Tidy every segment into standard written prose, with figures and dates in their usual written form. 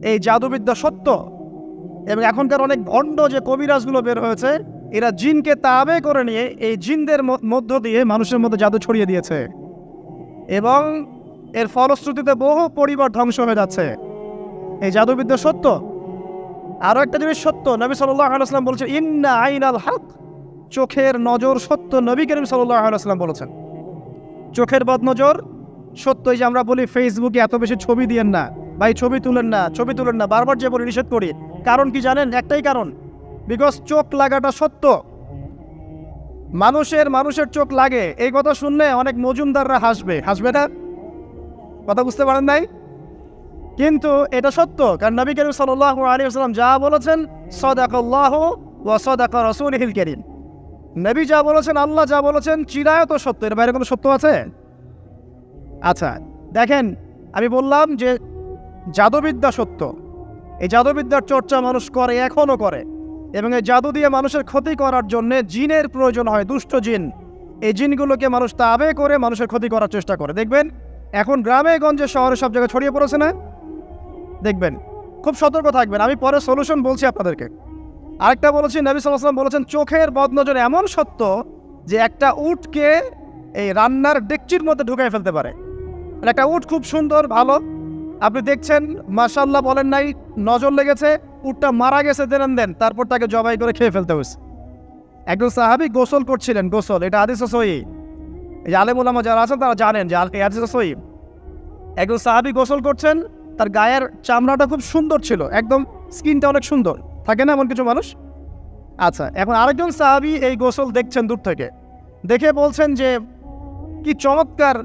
এই জাদুবিদ্যা সত্য। এবং এখনকার অনেক ভণ্ড যে কবিরাজগুলো বের হয়েছে, এরা জিনকে তাবে করে নিয়ে এই জিনদের মধ্য দিয়ে মানুষের মধ্যে জাদু ছড়িয়ে দিয়েছে, এবং এর ফলশ্রুতিতে বহু পরিবার ধ্বংস হয়ে যাচ্ছে। এই জাদুবিদ্যা সত্য। আরও একটা জিনিস সত্য, নবী সাল্লাল্লাহু আলাইহি ওয়াসাল্লাম বলেছেন ইন্না আইনাল হক, চোখের নজর সত্য। নবী করিম সাল্লাল্লাহু আলাইহি ওয়াসাল্লাম বলেছেন চোখের বদনজর সত্য। এই যে আমরা বলি ফেসবুকে এত বেশি ছবি দিয়েন না ভাই, ছবি তুলেন না, বারবার যে বলি নিষেধ করি, কারণ কি জানেন? একটাই কারণ, বিকজ চোখ লাগাটা সত্য। মানুষের চোখ লাগে, এই কথা শুনলে অনেক মজুমদাররা হাসবে না? কথা বুঝতে পারেন নাই? কিন্তু এটা সত্য, কারণ নবী করিম সাল্লাল্লাহু আলাইহি ওয়াসাল্লাম যা বলেছেন, সাদাকাল্লাহু ওয়া সাদাকা রাসূলুহুল কারীম। নবী যা বলেছেন, আল্লাহ যা বলেছেন, চিরায়ত সত্য। এর বাইরে কোনো সত্য আছে? আচ্ছা দেখেন, আমি বললাম যে জাদুবিদ্যা সত্য। এই জাদুবিদ্যার চর্চা মানুষ করে, এখনও করে, এবং এই জাদু দিয়ে মানুষের ক্ষতি করার জন্য জিনের প্রয়োজন হয়, দুষ্ট জিন। এই জিনগুলোকে মানুষ তাবে করে মানুষের ক্ষতি করার চেষ্টা করে। দেখবেন এখন গ্রামে গঞ্জে শহরে সব জায়গায় ছড়িয়ে পড়েছে না? দেখবেন, খুব সতর্ক থাকবেন। আমি পরে সলিউশন বলছি আপনাদেরকে। আরেকটা বলেছি, নবী সাল্লাল্লাহু আলাইহি ওয়াসাল্লাম বলেছেন চোখের বদনজর এমন সত্য যে একটা উটকে এই রান্নার ডেকচির মধ্যে ঢুকাই ফেলতে পারে। একটা উট খুব সুন্দর, ভালো, আপনি দেখছেন মাশাআল্লাহ বলেন নাই, নজর লেগেছে, উটটা মারা গেছে, দেন তারপর তাকে জবাই করে খেয়ে ফেলতে হয়েছে। একজন সাহাবী গোসল করছিলেন, গোসল, এটা হাদিস সহিহ। এই আলেম ওলামা যারা আছেন তারা জানেন যে হাদিস সহিহ। একজন সাহাবী গোসল করছেন, তার গায়ের চামড়াটা খুব সুন্দর ছিল, একদম স্কিনটা অনেক সুন্দর, থাকে না এমন কিছু মানুষ? আচ্ছা, এখন আরেকজন সাহাবী এই গোসল দেখছেন দূর থেকে, দেখে বলছেন যে কি চমৎকার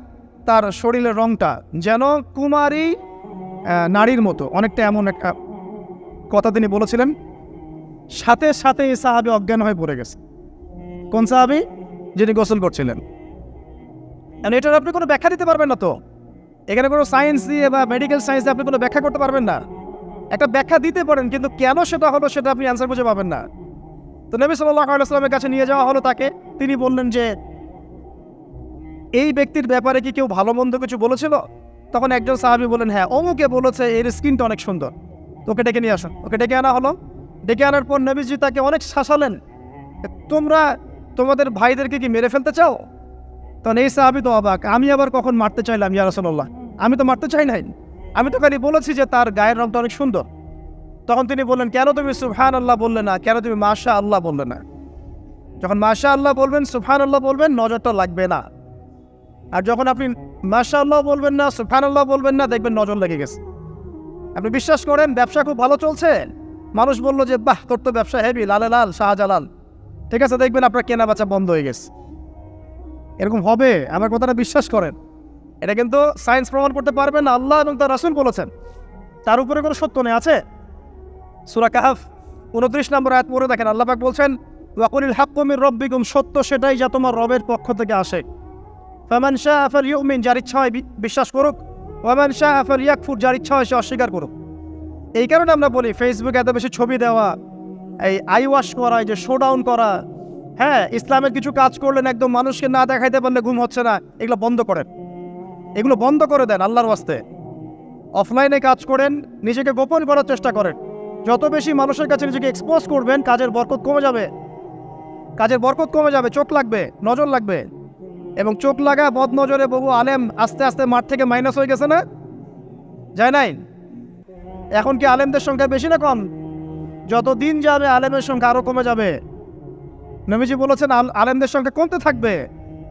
তার শরীরের রংটা, যেন কুমারী নারীর মতো, অনেকটা এমন একটা কথা তিনি বলেছিলেন। সাথে সাথে এই সাহাবী অজ্ঞান হয়ে পড়ে গেছে। কোন সাহাবী? যিনি গোসল করছিলেন। এটার আপনি কোনো ব্যাখ্যা দিতে পারবেন না তো, এখানে কোনো সায়েন্স দিয়ে বা মেডিকেল সায়েন্স দিয়ে আপনি কোনো ব্যাখ্যা করতে পারবেন না। একটা ব্যাখ্যা দিতে পারেন, কিন্তু কেন সেটা হলো সেটা আপনি অ্যান্সার খুঁজে পাবেন না। তো নবী সাল্লাল্লাহু আলাইহি ওয়াসাল্লামের কাছে নিয়ে যাওয়া হলো তাকে। তিনি বললেন যে এই ব্যক্তির ব্যাপারে কি কেউ ভালো মন্দ কিছু বলেছিল? তখন একজন সাহাবী বলেন, হ্যাঁ, অমুকে বলেছে এর স্কিনটা অনেক সুন্দর, তোকে ডেকে নিয়ে আসুন। ওকে ডেকে আনা হলো। ডেকে আনার পর নবীজি তাকে অনেক শাসালেন, তোমরা তোমাদের ভাইদেরকে কি মেরে ফেলতে চাও? তখন এই সাহাবী তো অবাক, আমি আবার কখন মারতে চাইলাম ইয়া রাসূলুল্লাহ? আমি তো মারতে চাই নাই, আমি তো খালি বলেছি যে তার গায়ের রংটা অনেক সুন্দর। তখন তিনি বললেন, কেন তুমি সুবহানাল্লাহ বললে না, কেন তুমি মাশাআল্লাহ বললে না? যখন মাশাআল্লাহ বলবেন, সুবহানাল্লাহ বলবেন, নজরটা লাগবে না। আর যখন আপনি মাশাআল্লাহ বলবেন না, সুবহানাল্লাহ বলবেন না, দেখবেন নজর লেগে গেছে। আপনি বিশ্বাস করেন ব্যবসা খুব ভালো চলছে, মানুষ বলল যে বাহ, তোর তো ব্যবসা হেভি, লালে লাল শাহজালাল, ঠিক আছে, দেখবেন আপনার কেনা বেচা বন্ধ হয়ে গেছে। এরকম হবে, আমার কথাটা বিশ্বাস করেন। এটা কিন্তু সায়েন্স প্রমাণ করতে পারবে না, আল্লাহ এবং তার রাসূল বলেছেন, তার উপরে কোনো সত্য নেই। আছে সূরা কাহফ 29 নম্বর আয়াত পড়ে দেখেন, আল্লাহ পাক বলছেন ওয়াকুলিল হাক্কু মির রাব্বিকুম, সত্য সেটাই যা তোমার রবের পক্ষ থেকে আসে। ফামান শাআ ফালইউমিন, যার ইচ্ছা হয় বিশ্বাস করুক, ওয়ামান শাআ ফালইয়াকফুর, যার ইচ্ছা হয় সে অস্বীকার করুক। এই কারণে আমরা বলি ফেসবুকে এত বেশি ছবি দেওয়া, এই আই ওয়াশ করা, এই যে শোডাউন করা, হ্যাঁ, ইসলামের কিছু কাজ করলেন একদম মানুষকে না দেখাইতে পারলে ঘুম হচ্ছে না, এগুলো বন্ধ করেন, এগুলো বন্ধ করে দেন আল্লাহর ওয়াস্তে। অফলাইনে কাজ করেন, নিজেকে গোপন করার চেষ্টা করেন। যত বেশি মানুষের কাছে নিজেকে এক্সপোজ করবেন, কাজের বরকত কমে যাবে, চোখ লাগবে, নজর লাগবে। এবং চোখ লাগা বদ নজরে বহু আলেম আস্তে আস্তে মাঠ থেকে মাইনাস হয়ে গেছে না? যায় নাই? এখন কি আলেমদের সংখ্যা বেশি না কম? যত দিন যাবে আলেমের সংখ্যা আরো কমে যাবে। নবীজি বলেছেন আলেমদের সংখ্যা কমতে থাকবে,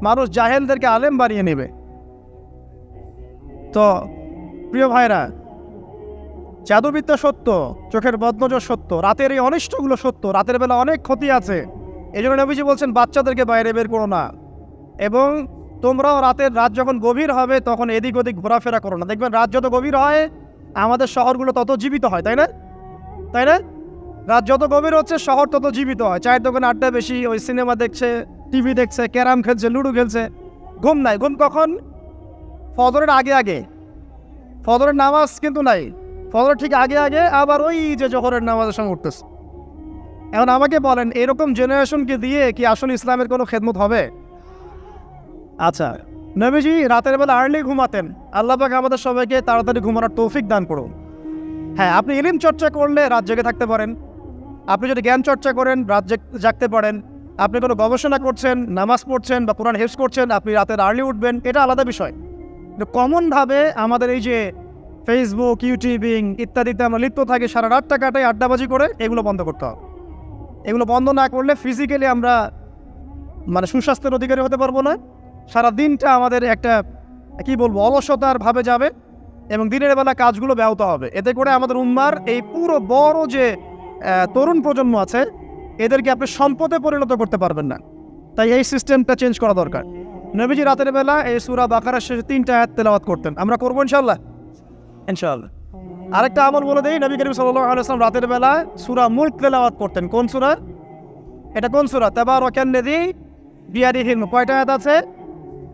মানুষ জাহেলদেরকে আলেম বানিয়ে নেবে। তো প্রিয় ভাইরা, জাদুবিদ্যা সত্য, চোখের বদনজর সত্য, রাতের এই অনিষ্টগুলো সত্য, রাতের বেলা অনেক ক্ষতি আছে। এই জন্য নবীজি বলছেন বাচ্চাদেরকে বাইরে বের করো না, এবং তোমরাও রাত যখন গভীর হবে তখন এদিক ওদিক ঘোরাফেরা করো না। দেখবেন রাত যত গভীর হয় আমাদের শহরগুলো তত জীবিত হয়, তাই না? রাত যত গভীর হচ্ছে শহর তত জীবিত হয়। চায়ের দোকানে আড্ডা বেশি, ওই সিনেমা দেখছে, টিভি দেখছে, ক্যারাম খেলছে, লুডো খেলছে, ঘুম নাই। ঘুম কখন? ফজরের আগে। ফজরের নামাজ কিন্তু নাই, ফজরের ঠিক আগে, আবার ওই যে জোহরের নামাজের সঙ্গে উঠতেছে। এখন আমাকে বলেন, এরকম জেনারেশনকে দিয়ে কি আসলে ইসলামের কোনো খেদমত হবে? আচ্ছা, নবীজি রাতের বেলা আর্লি ঘুমাতেন। আল্লাহ পাক আমাদের সবাইকে তাড়াতাড়ি ঘুমানোর তৌফিক দান করুন। হ্যাঁ, আপনি ইলম চর্চা করলে রাত জেগে থাকতে পারেন, আপনি যদি জ্ঞান চর্চা করেন রাত জাগতে পারেন, আপনি কোনো গবেষণা করছেন, নামাজ পড়ছেন বা কোরআন হেফজ করছেন, আপনি রাতের আর্লি উঠবেন, এটা আলাদা বিষয়। কিন্তু কমনভাবে আমাদের এই যে ফেসবুক, ইউটিউবিং ইত্যাদিতে আমরা লিপ্ত থাকি, সারা রাতটা কাটাই আড্ডাবাজি করে, এগুলো বন্ধ করতে হবে। এগুলো বন্ধ না করলে ফিজিক্যালি আমরা মানে সুস্বাস্থ্যের অধিকারী হতে পারবো না। সারা দিনটা আমাদের একটা কি বলবো অলসতার ভাবে যাবে এবং দিনের বেলা কাজগুলো ব্যাহত হবে। এতে করে আমাদের উম্মার এই পুরো বড় যে তরুণ প্রজন্ম আছে এদেরকে আপনি সম্পদে পরিণত করতে পারবেন না। তাই এই সিস্টেমটা চেঞ্জ করা দরকার। নবীজি রাতের বেলা এই সূরা বাকারার শেষে 3টা আয়াত তেলাওয়াত করতেন, আমরা করবো ইনশাআল্লাহ। আরেকটা আমল বলে দেই, নবী করিম সাল্লাল্লাহু আলাইহি ওয়াসাল্লাম রাতের বেলা সূরা মুলক তেলাওয়াত করতেন। কোন সূরা এটা? কোন সূরা? তাবারাকাল্লাযী বিয়াদিহিল মুলক। কয়টা আয়াত আছে?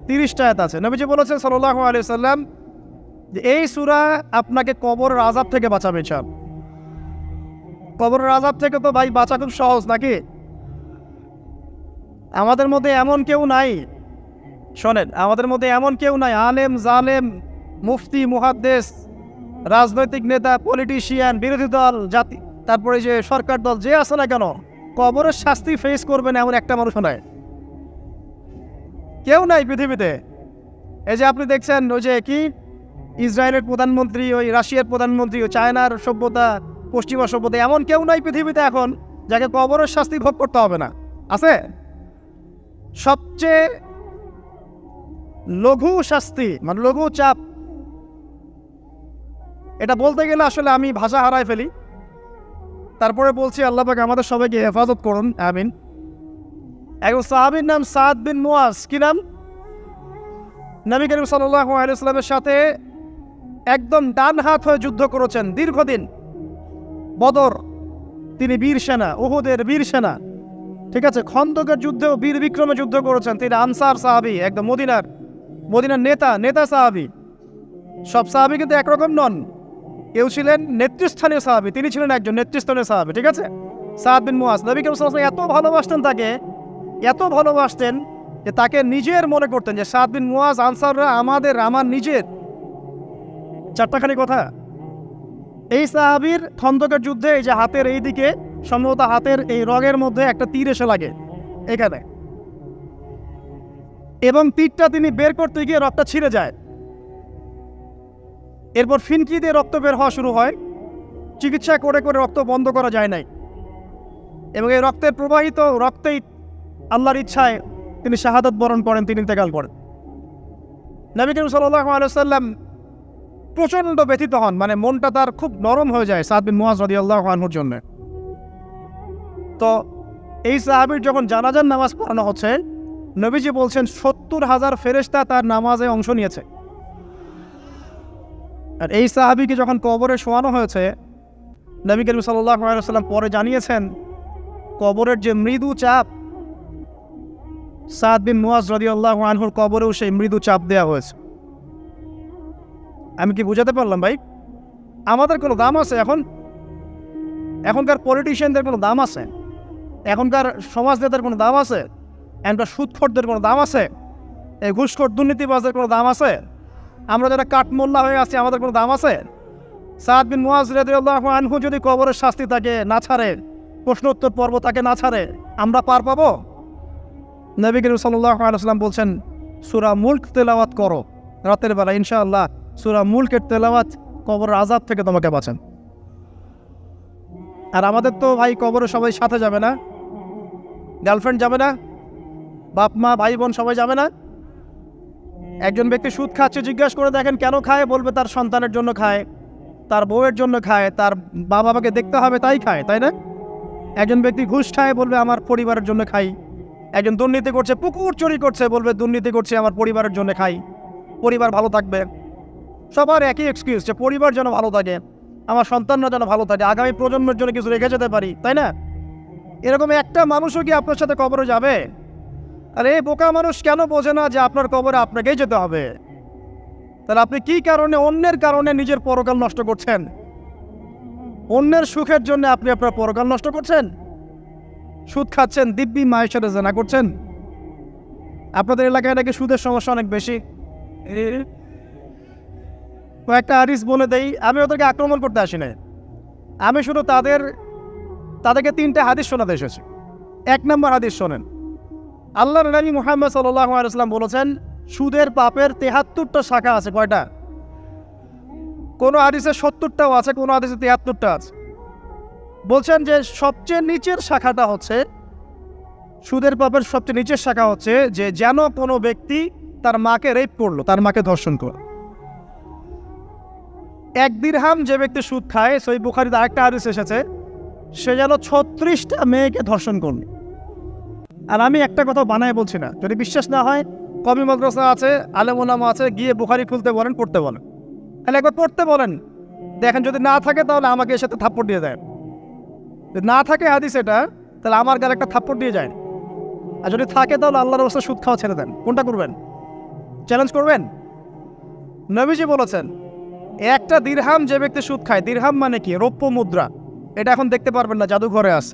30টা আয়াত আছে। নবীজি বলেছেন সাল্লাল্লাহু আলাইহি ওয়াসাল্লাম যে এই সূরা আপনাকে কবরের আযাব থেকে বাঁচাবে ইনশাআল্লাহ। কবরের আযাব থেকে তো ভাই বাঁচা খুব সহজ নাকি? আমাদের মধ্যে এমন কেউ নাই, শোনেন, আমাদের মধ্যে এমন কেউ নাই আলেম জালেম মুফতি মুহাদ্দিস রাজনৈতিক নেতা পলিটিশিয়ান বিরোধী দল জাতি তারপরে যে সরকার দল যে আছে না কেন কবরের শাস্তি ফেস করবেন এমন একটা মানুষ নাই, কেউ নাই পৃথিবীতে। এই যে আপনি দেখছেন ওই যে কি ইসরায়েলের প্রধানমন্ত্রী, ওই রাশিয়ার প্রধানমন্ত্রী, ওই চায়নার সভ্যতা, পশ্চিমা সভ্যতা, এমন কেউ নাই পৃথিবীতে এখন যাকে কবরের শাস্তি ভোগ করতে হবে না। আছে? সবচেয়ে লঘু শাস্তি মানে লঘু চাপ, এটা বলতে গেলে আসলে আমি ভাষা হারায় ফেলি। তারপরে বলছি আল্লাহ পাক আমাদের সবাইকে হেফাজত করুন, আমিন। একজন সাহাবীর নাম সাদ বিন মুয়াজ। কি নাম? নবী করিম সাল্লাল্লাহু আলাইহি ওয়াসাল্লামের সাথে একদম ডান হাত হয়ে যুদ্ধ করেছেন দীর্ঘদিন। বদর তিনি বীর সেনা, উহুদের বীর সেনা, ঠিক আছে, খন্দকের যুদ্ধেও বীর বিক্রমে যুদ্ধ করেছেন। তিনি আনসার সাহাবী, একদম মদিনার নেতা সাহাবী। সব সাহাবী কিন্তু একরকম নন, কেউ ছিলেন নেতৃস্থানীয় সাহাবী, তিনি ছিলেন একজন নেতৃস্থানীয় সাহাবী, ঠিক আছে, সাদ বিন মুয়াজ। নবী করিম সাল্লাল্লাহু আলাইহি ওয়াসাল্লাম এত ভালোবাসতেন তাকে, এত ভালোবাসতেন যে তাকে নিজের মনে করতেন যে সাদ বিন মুয়াজ আনসাররা আমার নিজের। চারটাখানি কথা। এই সাহাবীর খন্দকের যুদ্ধে এই যে হাতের এই দিকে সম্ভবত হাতের এই রগের মধ্যে একটা তীর এসে লাগে এখানে, এবং তীরটা তিনি বের করতে গিয়ে রক্তটা ছিঁড়ে যায়। এরপর ফিনকি দিয়ে রক্ত বের হওয়া শুরু হয়। চিকিৎসা করে করে রক্ত বন্ধ করা যায় নাই, এবং এই রক্তের প্রবাহিত রক্তেই আল্লাহর ইচ্ছায় তিনি শাহাদাত বরণ করেন, তিনি ইন্তেকাল করেন। নবী করিম সাল্লাল্লাহু আলাইহি ওয়াসাল্লাম প্রচণ্ড ব্যথিত হন, মানে মনটা তার খুব নরম হয়ে যায় সাদ বিন মুয়াজ রাদিয়াল্লাহু আনহুর জন্য। তো এই সাহাবীর যখন জানাজার নামাজ পড়ানো হচ্ছে, নবীজি বলছেন 70,000 ফেরেশতা তার নামাজে অংশ নিয়েছে। আর এই সাহাবীকে যখন কবরে শোয়ানো হয়েছে, নবী করিম সাল্লাল্লাহু আলাইহি ওয়াসাল্লাম পরে জানিয়েছেন কবরের যে মৃদু চাপ, সাদ বিন মুয়াজ রাদিয়াল্লাহু আনহুর কবরেও সেই মৃদু চাপ দেওয়া হয়েছে। আমি কি বুঝাতে পারলাম ভাই? আমাদের কোনো দাম আছে এখনকার পলিটিশিয়ানদের কোনো দাম আছে? এখনকার সমাজ নেতার কোনো দাম আছে? এখনকার সুদখোরদের কোনো দাম আছে? এই ঘুষখোর দুর্নীতিবাজদের কোনো দাম আছে? আমরা যারা কাঠমোল্লা হয়ে আছি আমাদের কোনো দাম আছে? সাদ বিন মুয়াজ রাদিয়াল্লাহু আনহু যদি কবরের শাস্তি তাকে না ছাড়ে, প্রশ্নোত্তর পর্ব তাকে না ছাড়ে, আমরা পার পাবো? নবী করিম সাল্লাল্লাহু আলাইহি ওয়াসাল্লাম বলছেন সূরা মুলক তেলাওয়াত করো রাতের বেলা, ইনশাআল্লাহ সূরা মুলকের তেলাওয়াত কবরের আযাব থেকে তোমাকে বাঁচান। আর আমাদের তো ভাই কবরে সবাই সাথে যাবে না, গার্লফ্রেন্ড যাবে না, বাপ মা ভাই বোন সবাই যাবে না। একজন ব্যক্তি সুদ খাচ্ছে, জিজ্ঞাসা করে দেখেন কেন খায়, বলবে তার সন্তানের জন্য খায়, তার বউয়ের জন্য খায়, তার বাবাকে দেখতে হবে তাই খায়, তাই না? একজন ব্যক্তি ঘুষ খায়, বলবে আমার পরিবারের জন্য খাই। একজন দুর্নীতি করছে, পুকুর চুরি করছে, বলবে দুর্নীতি করছে আমার পরিবারের জন্য খাই, পরিবার ভালো থাকবে। সবার একই এক্সকিউজ যে পরিবার যেন ভালো থাকে, আমার সন্তানরা যেন ভালো থাকে, আগামী প্রজন্মের জন্য কিছু রেখে যেতে পারি, তাই না? এরকম একটা মানুষও কি আপনার সাথে কবরে যাবে? আর এই বোকা মানুষ কেন বোঝে না যে আপনার কবরে আপনাকেই যেতে হবে? তাহলে আপনি কি কারণে অন্যের কারণে নিজের পরকাল নষ্ট করছেন? অন্যের সুখের জন্য আপনি আপনার পরকাল নষ্ট করছেন। সুদ খাচ্ছেন, দিব্যি মায়ের সাথে জেনা করছেন। আপনাদের এলাকায় নাকি সুদের সমস্যা অনেক বেশি। কয়েকটা হাদিস বলে দেই, আমি ওদেরকে আক্রমণ করতে আসি না, আমি শুধু তাদেরকে 3টে হাদিস শোনাতে এসেছি। 1 নম্বর হাদিস শোনেন। আল্লাহর নবী মুহাম্মদ সাল্লাল্লাহু আলাইহি ওয়াসাল্লাম বলেছেন, সুদের পাপের 73টা শাখা আছে। কয়টা? কোনো হাদিসে 70টাও আছে, কোনো হাদিসে 73টা আছে। বলছেন যে সবচেয়ে নিচের শাখাটা হচ্ছে, সুদের পাপের সবচেয়ে নিচের শাখা হচ্ছে যে যেন কোনো ব্যক্তি তার মাকে রেপ করলো, তার মাকে ধর্ষণ করলো। 1 দিরহাম যে ব্যক্তি সুদ খায়, সহিহ বুখারীতে আরেকটা হাদিস এসেছে, সে যেন 36টা মেয়েকে ধর্ষণ করলো। আর আমি একটা কথা বানায় বলছি না, যদি বিশ্বাস না হয় কবি মাদ্রাসা আছে, আলেম ওলামা আছে, গিয়ে বুখারী খুলতে বলেন, পড়তে বলেন। তাহলে একবার পড়তে বলেন, দেখেন যদি না থাকে তাহলে আমাকে এর সাথে থাপ্পড় দিয়ে দেয়। যদি না থাকে হাদিস এটা, তাহলে আমার গালে একটা থাপ্পড় দিয়ে যায়। আর যদি থাকে তাহলে আল্লাহর রাস্তায় সুদ খাওয়া ছেড়ে দেন। কোনটা করবেন? চ্যালেঞ্জ করবেন? নবীজি বলেছেন, 1টা দিরহাম যে ব্যক্তি সুদ খায়, দিরহাম মানে কি? রৌপ্য মুদ্রা। এটা এখন দেখতে পারবেন না, জাদুঘরে আছে।